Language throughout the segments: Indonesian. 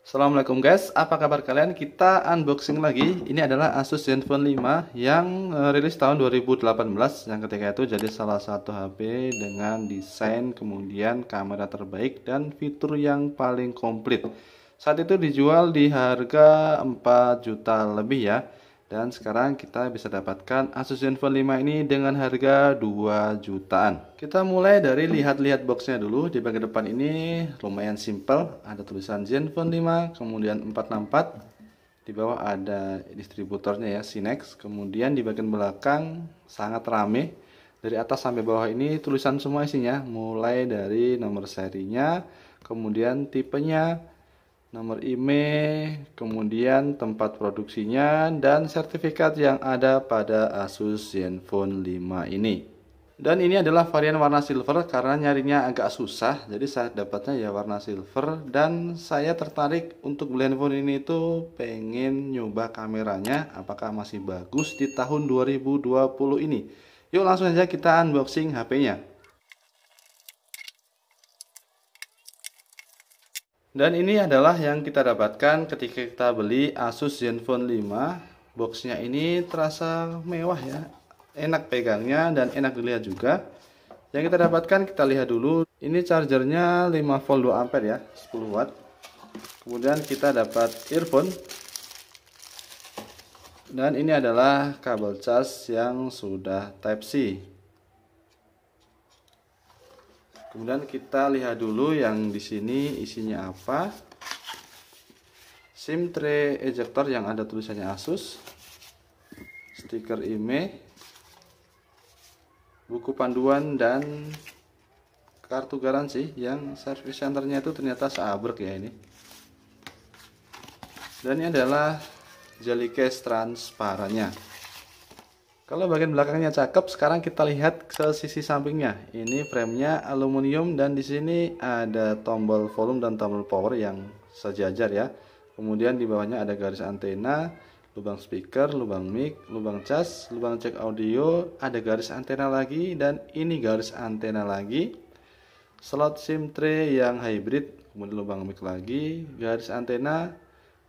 Assalamualaikum guys, apa kabar kalian? Kita unboxing lagi. Ini adalah Asus Zenfone 5 yang rilis tahun 2018. Yang ketika itu jadi salah satu HP dengan desain, kemudian kamera terbaik dan fitur yang paling komplit. Saat itu dijual di harga 4 juta lebih ya. Dan sekarang kita bisa dapatkan Asus Zenfone 5 ini dengan harga 2 jutaan. Kita mulai dari lihat-lihat boxnya dulu. Di bagian depan ini lumayan simple. Ada tulisan Zenfone 5, kemudian 464. Di bawah ada distributornya ya, Sinex. Kemudian di bagian belakang sangat rame. Dari atas sampai bawah ini tulisan semua isinya. Mulai dari nomor serinya, kemudian tipenya, nomor IMEI, kemudian tempat produksinya, dan sertifikat yang ada pada Asus Zenfone 5 ini. Dan ini adalah varian warna silver karena nyarinya agak susah, jadi saya dapatnya ya warna silver. Dan saya tertarik untuk beli handphone ini tuh pengen nyoba kameranya apakah masih bagus di tahun 2020 ini. Yuk langsung aja kita unboxing HP-nya. Dan ini adalah yang kita dapatkan ketika kita beli Asus Zenfone 5. Boxnya ini terasa mewah ya, enak pegangnya dan enak dilihat juga. Yang kita dapatkan kita lihat dulu. Ini chargernya 5 volt 2 ampere ya, 10 watt. Kemudian kita dapat earphone. Dan ini adalah kabel cas yang sudah Type C. Kemudian kita lihat dulu yang di sini isinya apa. SIM tray ejector yang ada tulisannya Asus, stiker IMEI, buku panduan dan kartu garansi yang service centernya itu ternyata seabrek ya ini. Dan ini adalah jelly case transparannya. Kalau bagian belakangnya cakep, sekarang kita lihat ke sisi sampingnya. Ini framenya aluminium dan di sini ada tombol volume dan tombol power yang sejajar ya. Kemudian di bawahnya ada garis antena, lubang speaker, lubang mic, lubang cas, lubang cek audio, ada garis antena lagi dan ini garis antena lagi. Slot SIM tray yang hybrid, kemudian lubang mic lagi, garis antena,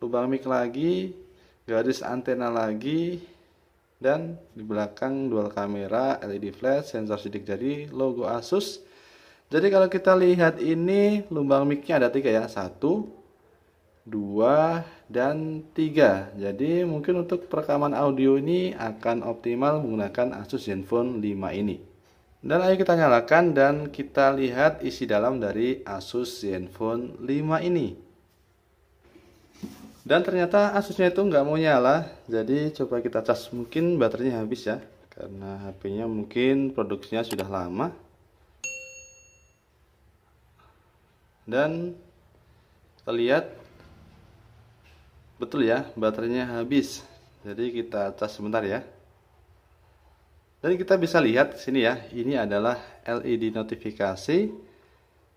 lubang mic lagi, garis antena lagi. Dan di belakang dual kamera, LED flash, sensor sidik jari, logo Asus. Jadi kalau kita lihat ini lubang mic-nya ada 3 ya, 1, 2, dan 3. Jadi mungkin untuk perekaman audio ini akan optimal menggunakan Asus Zenfone 5 ini. Dan ayo kita nyalakan dan kita lihat isi dalam dari Asus Zenfone 5 ini. Dan ternyata Asusnya itu nggak mau nyala, jadi coba kita cas. Mungkin baterainya habis ya, karena HP-nya mungkin produksinya sudah lama. Dan kita lihat, betul ya, baterainya habis. Jadi kita cas sebentar ya. Dan kita bisa lihat sini ya, ini adalah LED notifikasi,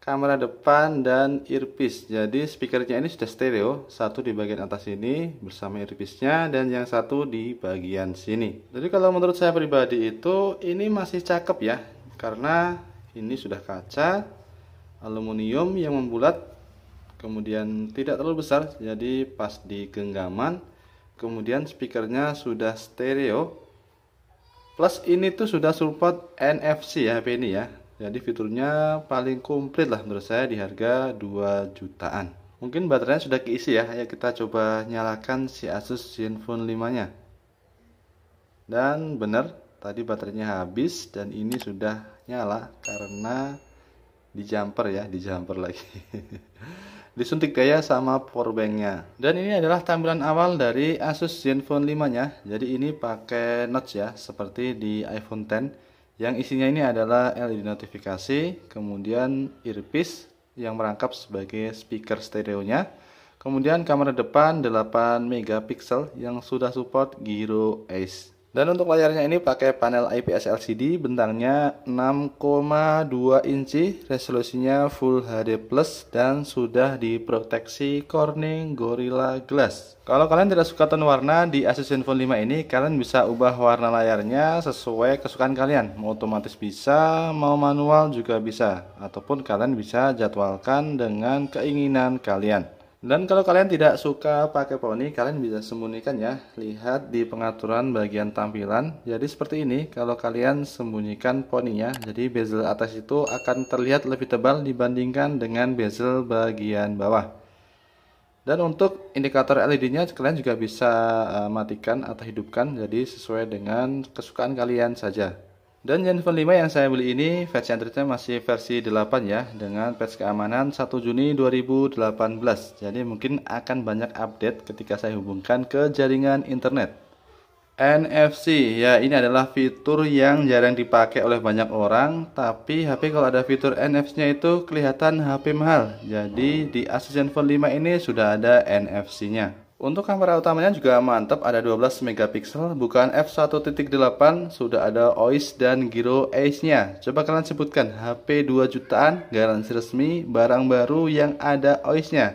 kamera depan dan earpiece. Jadi speakernya ini sudah stereo, satu di bagian atas ini bersama earpiece-nya dan yang satu di bagian sini. Jadi kalau menurut saya pribadi itu ini masih cakep ya, karena ini sudah kaca aluminium yang membulat, kemudian tidak terlalu besar, jadi pas di genggaman. Kemudian speakernya sudah stereo, plus ini tuh sudah support NFC ya HP ini ya. Jadi fiturnya paling komplit lah menurut saya di harga 2 jutaan. Mungkin baterainya sudah keisi ya. Ayo kita coba nyalakan si Asus Zenfone 5 nya. Dan benar tadi baterainya habis dan ini sudah nyala karena di jumper ya, di jumper lagi. Disuntik daya sama powerbanknya. Dan ini adalah tampilan awal dari Asus Zenfone 5 nya. Jadi ini pakai notch ya, seperti di iPhone X. Yang isinya ini adalah LED notifikasi, kemudian earpiece yang merangkap sebagai speaker stereonya, kemudian kamera depan 8 megapiksel yang sudah support Gyro Ace. Dan untuk layarnya ini pakai panel IPS LCD, bentangnya 6,2 inci, resolusinya Full HD Plus dan sudah diproteksi Corning Gorilla Glass. Kalau kalian tidak suka tone warna di Asus Zenfone 5 ini, kalian bisa ubah warna layarnya sesuai kesukaan kalian. Mau otomatis bisa, mau manual juga bisa, ataupun kalian bisa jadwalkan dengan keinginan kalian. Dan kalau kalian tidak suka pakai poni, kalian bisa sembunyikan ya. Lihat di pengaturan bagian tampilan. Jadi seperti ini kalau kalian sembunyikan poninya. Jadi bezel atas itu akan terlihat lebih tebal dibandingkan dengan bezel bagian bawah. Dan untuk indikator LED-nya kalian juga bisa matikan atau hidupkan. Jadi sesuai dengan kesukaan kalian saja. Dan Zenfone 5 yang saya beli ini versi Androidnya masih versi 8 ya, dengan patch keamanan 1 Juni 2018. Jadi mungkin akan banyak update ketika saya hubungkan ke jaringan internet. NFC ya, ini adalah fitur yang jarang dipakai oleh banyak orang, tapi HP kalau ada fitur NFC-nya itu kelihatan HP mahal. Jadi di Asus Zenfone 5 ini sudah ada NFC-nya. Untuk kamera utamanya juga mantap, ada 12 megapiksel, bukan f1.8, sudah ada OIS dan Gyro Ace-nya. Coba kalian sebutkan HP 2 jutaan, garansi resmi, barang baru yang ada OIS-nya.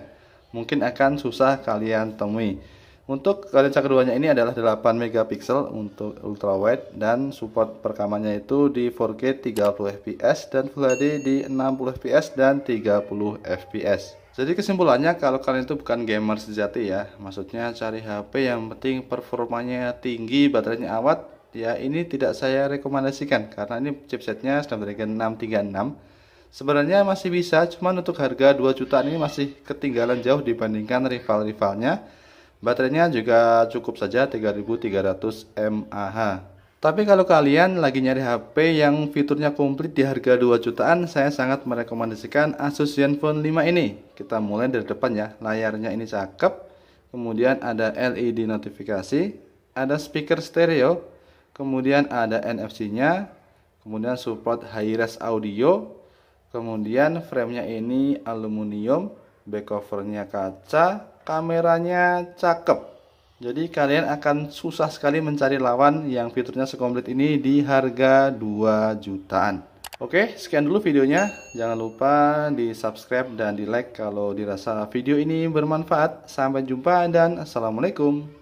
Mungkin akan susah kalian temui. Untuk lensa keduanya ini adalah 8 megapiksel untuk ultrawide dan support perekamannya itu di 4K 30 fps dan Full HD di 60 fps dan 30 fps. Jadi kesimpulannya kalau kalian itu bukan gamer sejati ya, maksudnya cari HP yang penting performanya tinggi, baterainya awet, ya ini tidak saya rekomendasikan karena ini chipsetnya Snapdragon 636. Sebenarnya masih bisa, cuman untuk harga 2 jutaan ini masih ketinggalan jauh dibandingkan rival-rivalnya. Baterainya juga cukup saja 3300 mAh. Tapi kalau kalian lagi nyari HP yang fiturnya komplit di harga 2 jutaan, saya sangat merekomendasikan Asus Zenfone 5 ini. Kita mulai dari depan ya. Layarnya ini cakep. Kemudian ada LED notifikasi, ada speaker stereo, kemudian ada NFC-nya, kemudian support high-res audio, kemudian framenya ini aluminium, back covernya kaca, kameranya cakep. Jadi kalian akan susah sekali mencari lawan yang fiturnya sekomplit ini di harga 2 jutaan. Oke, sekian dulu videonya. Jangan lupa di subscribe dan di like kalau dirasa video ini bermanfaat. Sampai jumpa dan assalamualaikum.